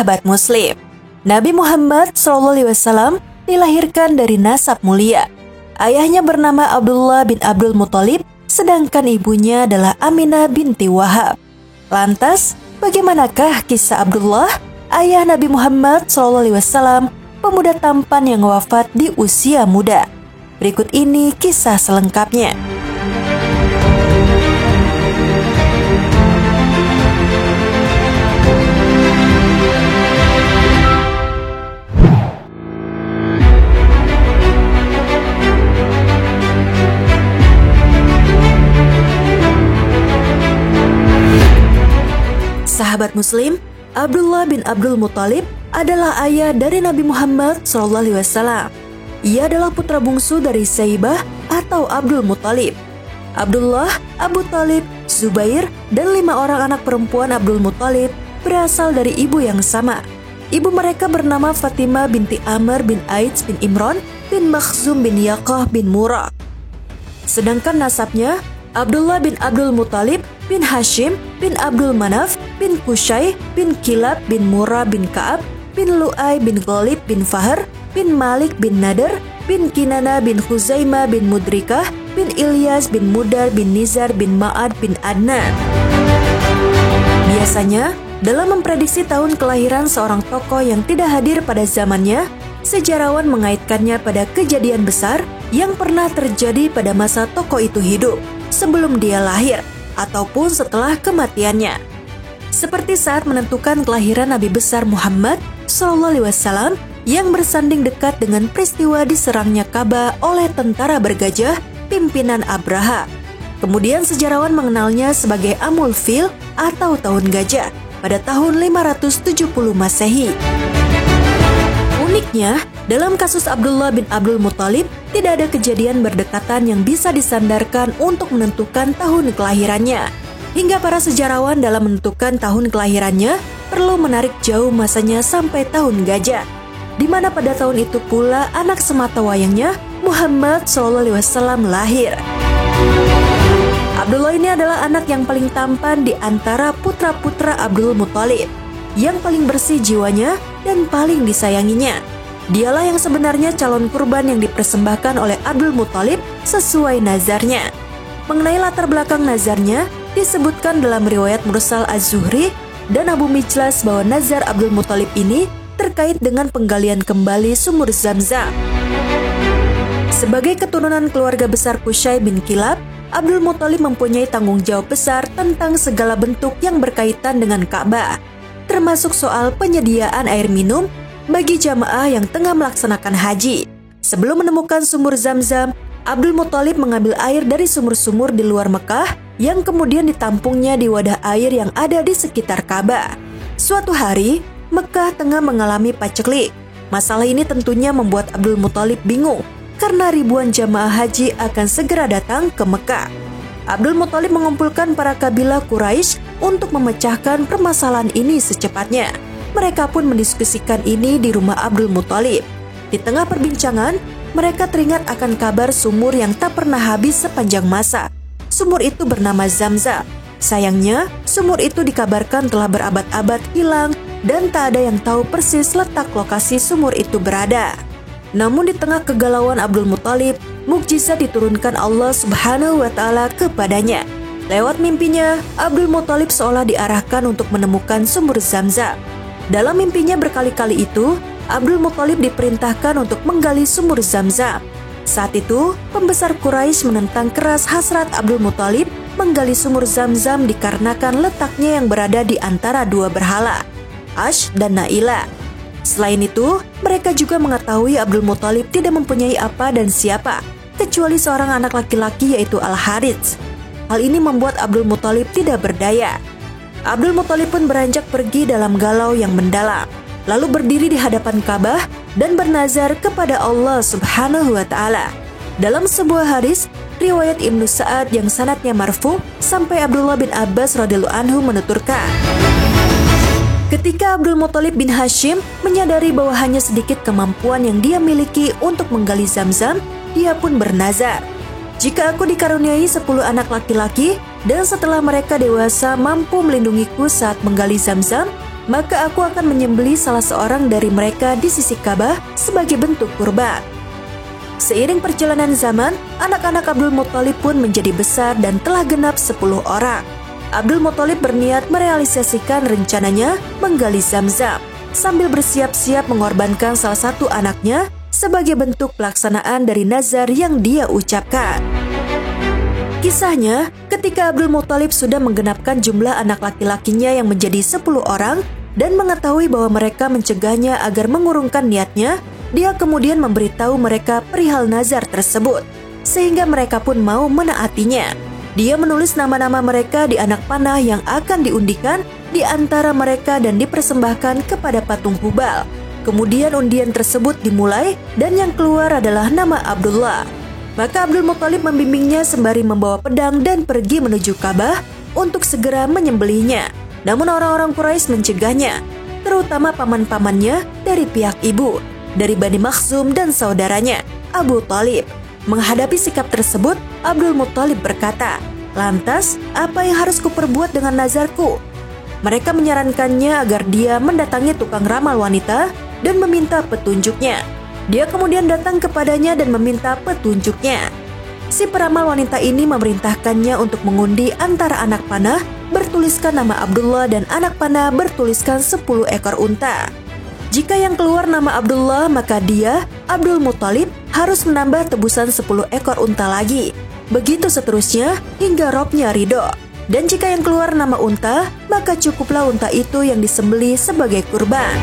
sahabat muslim. Nabi Muhammad SAW dilahirkan dari nasab mulia. Ayahnya bernama Abdullah bin Abdul Muthalib, sedangkan ibunya adalah Aminah binti Wahab. Lantas, bagaimanakah kisah Abdullah, ayah Nabi Muhammad SAW, pemuda tampan yang wafat di usia muda? Berikut ini kisah selengkapnya. Sahabat muslim, Abdullah bin Abdul Muthalib adalah ayah dari Nabi Muhammad SAW. Ia adalah putra bungsu dari Saibah atau Abdul Muthalib. Abdullah, Abu Talib, Zubair, dan 5 orang anak perempuan Abdul Muthalib berasal dari ibu yang sama. Ibu mereka bernama Fatimah binti Amr bin Aids bin Imran bin Makhzum bin Yaqah bin Murrah. Sedangkan nasabnya, Abdullah bin Abdul Muthalib bin Hashim bin Abdul Manaf bin Qusay bin Kilab bin Murrah bin Ka'ab bin Lu'ay bin Ghalib bin Fahr bin Malik bin Nadar bin Kinana bin Khuzaimah bin Mudrikah bin Ilyas bin Mudar bin Nizar bin Ma'ad bin Adnan. Biasanya, dalam memprediksi tahun kelahiran seorang tokoh yang tidak hadir pada zamannya, sejarawan mengaitkannya pada kejadian besar yang pernah terjadi pada masa tokoh itu hidup, sebelum dia lahir, ataupun setelah kematiannya. Seperti saat menentukan kelahiran Nabi besar Muhammad SAW yang bersanding dekat dengan peristiwa diserangnya Ka'bah oleh tentara bergajah pimpinan Abraha. Kemudian sejarawan mengenalnya sebagai Amul Fil atau tahun gajah pada tahun 570 Masehi. Uniknya, dalam kasus Abdullah bin Abdul Muthalib, tidak ada kejadian berdekatan yang bisa disandarkan untuk menentukan tahun kelahirannya. Hingga para sejarawan dalam menentukan tahun kelahirannya perlu menarik jauh masanya sampai tahun gajah, di mana pada tahun itu pula anak semata wayangnya Muhammad SAW lahir. Abdullah ini adalah anak yang paling tampan di antara putra-putra Abdul Muthalib, yang paling bersih jiwanya dan paling disayanginya. Dialah yang sebenarnya calon kurban yang dipersembahkan oleh Abdul Muthalib sesuai nazarnya. Mengenai latar belakang nazarnya, disebutkan dalam riwayat Mursal Az-Zuhri dan Abu Mijlas bahwa nazar Abdul Muthalib ini terkait dengan penggalian kembali sumur Zamzam. Sebagai keturunan keluarga besar Qusay bin Kilab, Abdul Muthalib mempunyai tanggung jawab besar tentang segala bentuk yang berkaitan dengan Ka'bah, termasuk soal penyediaan air minum bagi jamaah yang tengah melaksanakan haji. Sebelum menemukan sumur Zamzam, Abdul Muthalib mengambil air dari sumur-sumur di luar Mekah yang kemudian ditampungnya di wadah air yang ada di sekitar Ka'bah. Suatu hari, Mekah tengah mengalami paceklik. Masalah ini tentunya membuat Abdul Muthalib bingung karena ribuan jamaah haji akan segera datang ke Mekah. Abdul Muthalib mengumpulkan para kabilah Quraisy untuk memecahkan permasalahan ini secepatnya. Mereka pun mendiskusikan ini di rumah Abdul Muthalib. Di tengah perbincangan, mereka teringat akan kabar sumur yang tak pernah habis sepanjang masa. Sumur itu bernama Zamzam. Sayangnya, sumur itu dikabarkan telah berabad-abad hilang dan tak ada yang tahu persis letak lokasi sumur itu berada. Namun di tengah kegalauan Abdul Muthalib, mukjizat diturunkan Allah Subhanahu wa Ta'ala kepadanya. Lewat mimpinya, Abdul Muthalib seolah diarahkan untuk menemukan sumur Zamzam. Dalam mimpinya berkali-kali itu, Abdul Muthalib diperintahkan untuk menggali sumur Zamzam. Saat itu, pembesar Quraisy menentang keras hasrat Abdul Muthalib menggali sumur Zamzam dikarenakan letaknya yang berada di antara dua berhala, Ash dan Naila. Selain itu, mereka juga mengetahui Abdul Muthalib tidak mempunyai apa dan siapa, kecuali seorang anak laki-laki yaitu Al-Harits. Hal ini membuat Abdul Muthalib tidak berdaya. Abdul Muthalib pun beranjak pergi dalam galau yang mendalam, lalu berdiri di hadapan Ka'bah dan bernazar kepada Allah Subhanahu wa Ta'ala. Dalam sebuah hadis, riwayat Ibnu Sa'ad yang sanadnya marfu sampai Abdullah bin Abbas radhiyallahu anhu menuturkan, ketika Abdul Muthalib bin Hashim menyadari bahwa hanya sedikit kemampuan yang dia miliki untuk menggali Zamzam, dia pun bernazar, jika aku dikaruniai 10 anak laki-laki dan setelah mereka dewasa mampu melindungiku saat menggali Zamzam, maka aku akan menyembelih salah seorang dari mereka di sisi Ka'bah sebagai bentuk kurban. Seiring perjalanan zaman, anak-anak Abdul Muthalib pun menjadi besar dan telah genap 10 orang. Abdul Muthalib berniat merealisasikan rencananya menggali Zam-Zam, sambil bersiap-siap mengorbankan salah satu anaknya sebagai bentuk pelaksanaan dari nazar yang dia ucapkan. Kisahnya, ketika Abdul Muthalib sudah menggenapkan jumlah anak laki-lakinya yang menjadi 10 orang dan mengetahui bahwa mereka mencegahnya agar mengurungkan niatnya, dia kemudian memberitahu mereka perihal nazar tersebut, sehingga mereka pun mau menaatinya. Dia menulis nama-nama mereka di anak panah yang akan diundikan di antara mereka dan dipersembahkan kepada patung Hubal. Kemudian undian tersebut dimulai dan yang keluar adalah nama Abdullah. Maka Abdul Muthalib membimbingnya sembari membawa pedang dan pergi menuju Ka'bah untuk segera menyembelihnya. Namun orang-orang Quraisy mencegahnya, terutama paman-pamannya dari pihak ibu, dari Bani Makhzum dan saudaranya, Abu Thalib. Menghadapi sikap tersebut, Abdul Muthalib berkata, "Lantas, apa yang harus kuperbuat dengan nazarku?" Mereka menyarankannya agar dia mendatangi tukang ramal wanita dan meminta petunjuknya. Dia kemudian datang kepadanya dan meminta petunjuknya. Si peramal wanita ini memerintahkannya untuk mengundi antara anak panah bertuliskan nama Abdullah dan anak panah bertuliskan 10 ekor unta. Jika yang keluar nama Abdullah, maka dia, Abdul Muthalib, harus menambah tebusan 10 ekor unta lagi. Begitu seterusnya hingga Robnya ridho. Dan jika yang keluar nama unta, maka cukuplah unta itu yang disembelih sebagai kurban.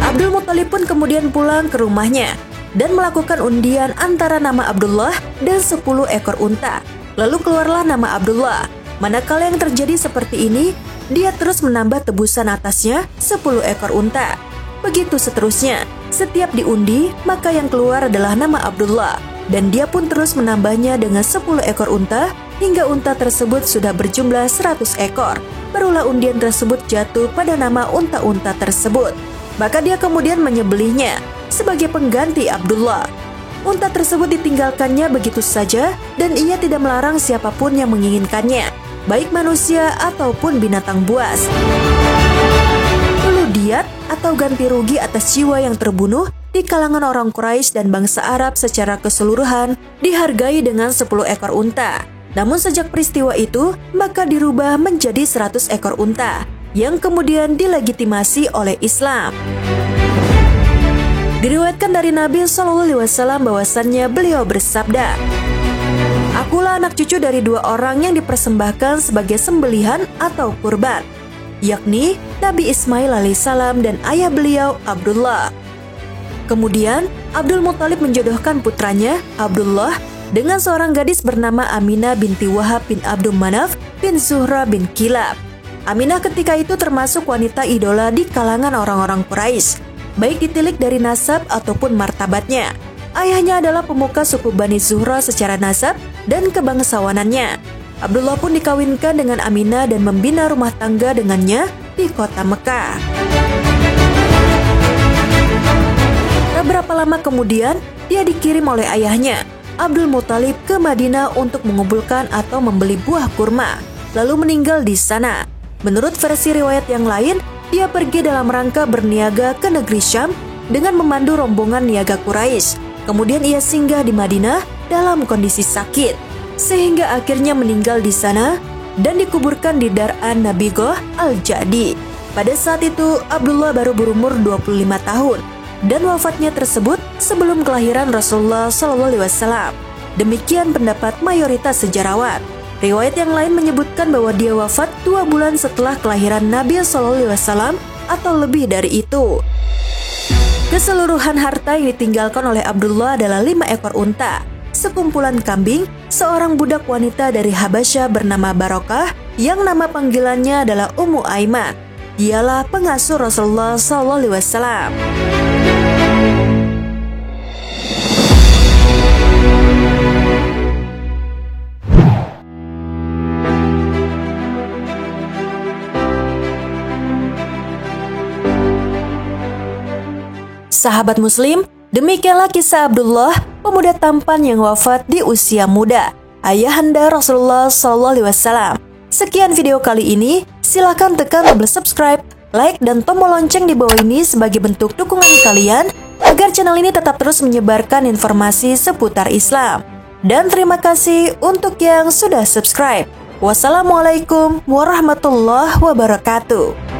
Abdul Muthalib pun kemudian pulang ke rumahnya dan melakukan undian antara nama Abdullah dan 10 ekor unta. Lalu keluarlah nama Abdullah. Manakala yang terjadi seperti ini, dia terus menambah tebusan atasnya 10 ekor unta. Begitu seterusnya, setiap diundi, maka yang keluar adalah nama Abdullah. Dan dia pun terus menambahnya dengan 10 ekor unta, hingga unta tersebut sudah berjumlah 100 ekor. Barulah undian tersebut jatuh pada nama unta-unta tersebut. Maka dia kemudian menyembelihnya sebagai pengganti Abdullah. Unta tersebut ditinggalkannya begitu saja dan ia tidak melarang siapapun yang menginginkannya, baik manusia ataupun binatang buas. Lalu diat atau ganti rugi atas jiwa yang terbunuh di kalangan orang Quraisy dan bangsa Arab secara keseluruhan dihargai dengan 10 ekor unta. Namun sejak peristiwa itu, maka dirubah menjadi 100 ekor unta, yang kemudian dilegitimasi oleh Islam. Diriwayatkan dari Nabi SAW bahwasannya beliau bersabda, "Akulah anak cucu dari 2 orang yang dipersembahkan sebagai sembelihan atau kurban, yakni Nabi Ismail alaihissalam dan ayah beliau Abdullah." Kemudian Abdul Muthalib menjodohkan putranya Abdullah dengan seorang gadis bernama Aminah binti Wahab bin Abdul Manaf bin Zuhra bin Kilab. Aminah ketika itu termasuk wanita idola di kalangan orang-orang Quraisy, baik ditilik dari nasab ataupun martabatnya. Ayahnya adalah pemuka suku Bani Zuhra secara nasab dan kebangsawanannya. Abdullah pun dikawinkan dengan Aminah dan membina rumah tangga dengannya di kota Mekah. Tak berapa lama kemudian, dia dikirim oleh ayahnya, Abdul Muthalib, ke Madinah untuk mengumpulkan atau membeli buah kurma, lalu meninggal di sana. Menurut versi riwayat yang lain, dia pergi dalam rangka berniaga ke negeri Syam dengan memandu rombongan niaga Quraisy. Kemudian ia singgah di Madinah dalam kondisi sakit, sehingga akhirnya meninggal di sana dan dikuburkan di Dar'an Nabigoh Al-Jadi. Pada saat itu, Abdullah baru berumur 25 tahun dan wafatnya tersebut sebelum kelahiran Rasulullah SAW. Demikian pendapat mayoritas sejarawan. Riwayat yang lain menyebutkan bahwa dia wafat 2 bulan setelah kelahiran Nabi SAW atau lebih dari itu. Keseluruhan harta yang ditinggalkan oleh Abdullah adalah 5 ekor unta, sekumpulan kambing, seorang budak wanita dari Habasyah bernama Barokah yang nama panggilannya adalah Ummu Aiman. Dialah pengasuh Rasulullah SAW. Sahabat Muslim, demikianlah kisah Abdullah, pemuda tampan yang wafat di usia muda, ayahanda Rasulullah SAW. Sekian video kali ini, silahkan tekan tombol subscribe, like, dan tombol lonceng di bawah ini sebagai bentuk dukungan kalian agar channel ini tetap terus menyebarkan informasi seputar Islam. Dan terima kasih untuk yang sudah subscribe. Wassalamualaikum warahmatullahi wabarakatuh.